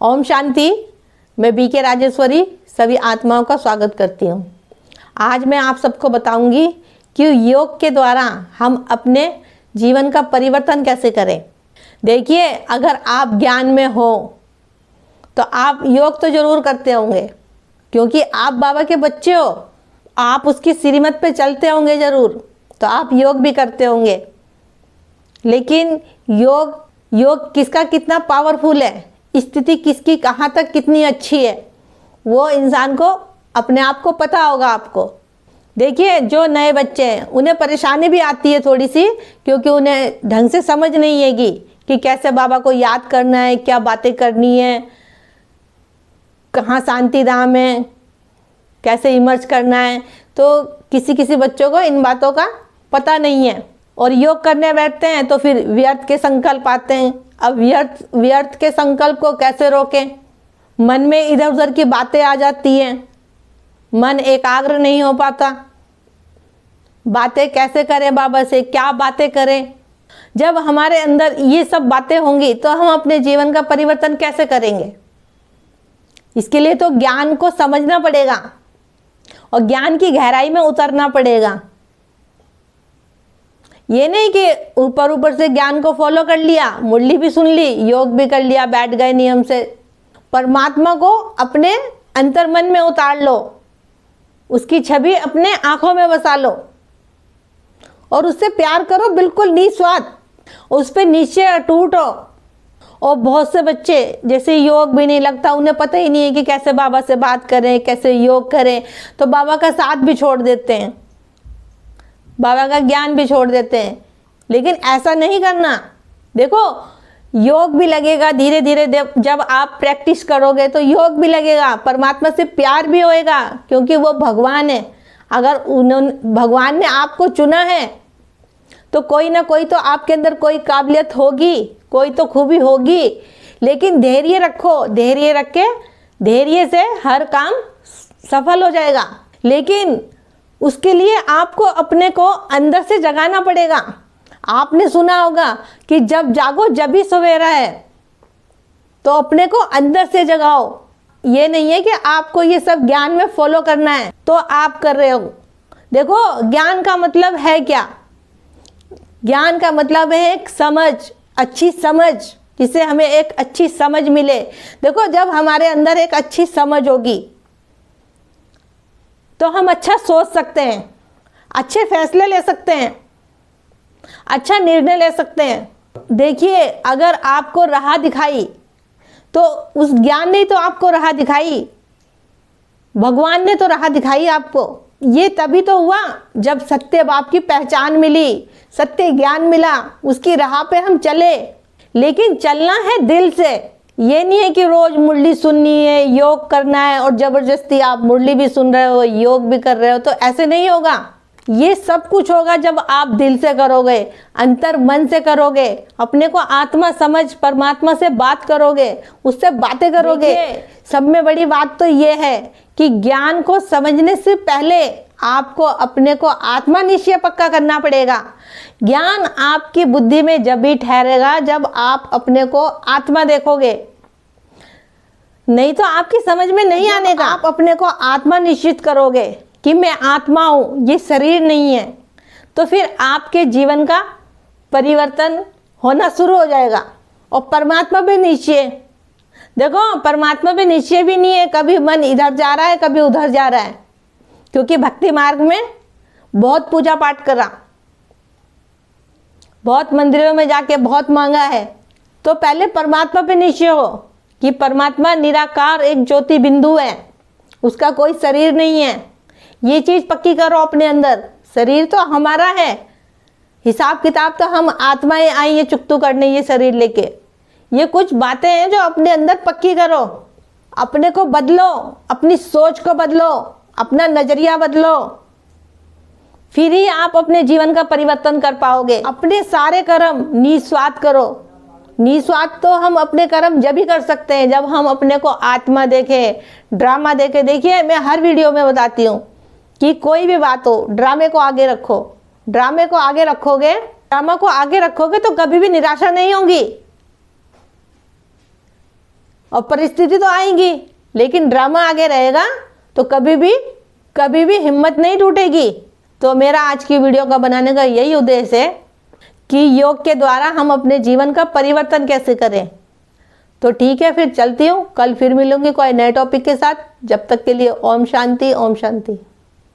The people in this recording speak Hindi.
ओम शांति। मैं बीके राजेश्वरी सभी आत्माओं का स्वागत करती हूँ। आज मैं आप सबको बताऊंगी कि योग के द्वारा हम अपने जीवन का परिवर्तन कैसे करें। देखिए, अगर आप ज्ञान में हो तो आप योग तो ज़रूर करते होंगे, क्योंकि आप बाबा के बच्चे हो। आप उसकी श्रीमत पे चलते होंगे ज़रूर, तो आप योग भी करते होंगे। लेकिन योग किसका कितना पावरफुल है, स्थिति किसकी कहाँ तक कितनी अच्छी है, वो इंसान को अपने आप को पता होगा। आपको देखिए, जो नए बच्चे हैं उन्हें परेशानी भी आती है थोड़ी सी, क्योंकि उन्हें ढंग से समझ नहीं है कि कैसे बाबा को याद करना है, क्या बातें करनी है, कहाँ शांति धाम है, कैसे इमर्ज करना है। तो किसी बच्चों को इन बातों का पता नहीं है और योग करने बैठते हैं तो फिर व्यर्थ के संकल्प आते हैं। अब व्यर्थ के संकल्प को कैसे रोकें? मन में इधर उधर की बातें आ जाती हैं, मन एकाग्र नहीं हो पाता। बातें कैसे करें बाबा से, क्या बातें करें? जब हमारे अंदर ये सब बातें होंगी तो हम अपने जीवन का परिवर्तन कैसे करेंगे? इसके लिए तो ज्ञान को समझना पड़ेगा और ज्ञान की गहराई में उतरना पड़ेगा। ये नहीं कि ऊपर से ज्ञान को फॉलो कर लिया, मुरली भी सुन ली, योग भी कर लिया, बैठ गए नियम से। परमात्मा को अपने अंतर्मन में उतार लो, उसकी छवि अपने आंखों में बसा लो और उससे प्यार करो, बिल्कुल निस्वार्थ, उस पर नीचे अटूट हो। और बहुत से बच्चे जैसे योग भी नहीं लगता, उन्हें पता ही नहीं है कि कैसे बाबा से बात करें, कैसे योग करें, तो बाबा का साथ भी छोड़ देते हैं, बाबा का ज्ञान भी छोड़ देते हैं। लेकिन ऐसा नहीं करना। देखो, योग भी लगेगा धीरे धीरे, जब आप प्रैक्टिस करोगे तो योग भी लगेगा, परमात्मा से प्यार भी होएगा, क्योंकि वो भगवान है। अगर भगवान ने आपको चुना है तो कोई ना कोई तो आपके अंदर कोई काबिलियत होगी, कोई तो खूबी होगी। लेकिन धैर्य रखो, धैर्य रख के धैर्य से हर काम सफल हो जाएगा। लेकिन उसके लिए आपको अपने को अंदर से जगाना पड़ेगा। आपने सुना होगा कि जब जागो जब भी सवेरा है, तो अपने को अंदर से जगाओ। ये नहीं है कि आपको ये सब ज्ञान में फॉलो करना है तो आप कर रहे हो। देखो, ज्ञान का मतलब है क्या? ज्ञान का मतलब है एक समझ, अच्छी समझ, जिससे हमें एक अच्छी समझ मिले। देखो, जब हमारे अंदर एक अच्छी समझ होगी तो हम अच्छा सोच सकते हैं, अच्छे फैसले ले सकते हैं, अच्छा निर्णय ले सकते हैं। देखिए, अगर आपको राह दिखाई तो उस ज्ञान ने तो आपको राह दिखाई, भगवान ने तो राह दिखाई आपको। ये तभी तो हुआ जब सत्य बाप की पहचान मिली, सत्य ज्ञान मिला, उसकी राह पे हम चले। लेकिन चलना है दिल से। ये नहीं है कि रोज मुरली सुननी है, योग करना है और जबरदस्ती आप मुरली भी सुन रहे हो, योग भी कर रहे हो, तो ऐसे नहीं होगा। ये सब कुछ होगा जब आप दिल से करोगे, अंतर मन से करोगे, अपने को आत्मा समझ परमात्मा से बात करोगे, उससे बातें करोगे। सब में बड़ी बात तो ये है कि ज्ञान को समझने से पहले आपको अपने को आत्मा निश्चय पक्का करना पड़ेगा। ज्ञान आपकी बुद्धि में जब भी ठहरेगा जब आप अपने को आत्मा देखोगे, नहीं तो आपकी समझ में नहीं आने का। आप अपने को आत्मा निश्चित करोगे कि मैं आत्मा हूँ, ये शरीर नहीं है, तो फिर आपके जीवन का परिवर्तन होना शुरू हो जाएगा। और परमात्मा पे निश्चय, देखो, परमात्मा पे निश्चय भी नहीं है, कभी मन इधर जा रहा है, कभी उधर जा रहा है, क्योंकि भक्ति मार्ग में बहुत पूजा पाठ करा, बहुत मंदिरों में जाके बहुत मांगा है। तो पहले परमात्मा पे निश्चय हो कि परमात्मा निराकार एक ज्योति बिंदु है, उसका कोई शरीर नहीं है। ये चीज़ पक्की करो अपने अंदर। शरीर तो हमारा है, हिसाब किताब तो हम आत्माएं आई है चुकतू करने ये शरीर लेके। ये कुछ बातें हैं जो अपने अंदर पक्की करो, अपने को बदलो, अपनी सोच को बदलो, अपना नजरिया बदलो, फिर ही आप अपने जीवन का परिवर्तन कर पाओगे। अपने सारे कर्म निस्वार्थ करो। निस्वार्थ तो हम अपने कर्म जब भी कर सकते हैं जब हम अपने को आत्मा देखें, ड्रामा देखे। देखिए, मैं हर वीडियो में बताती हूँ कि कोई भी बात हो, ड्रामे को आगे रखो। ड्रामे को आगे रखोगे, ड्रामा को आगे रखोगे तो कभी भी निराशा नहीं होगी। और परिस्थिति तो आएंगी, लेकिन ड्रामा आगे रहेगा तो कभी भी हिम्मत नहीं टूटेगी। तो मेरा आज की वीडियो का बनाने का यही उद्देश्य है कि योग के द्वारा हम अपने जीवन का परिवर्तन कैसे करें। तो ठीक है, फिर चलती हूँ, कल फिर मिलूंगी कोई नए टॉपिक के साथ। जब तक के लिए ओम शांति, ओम शांति।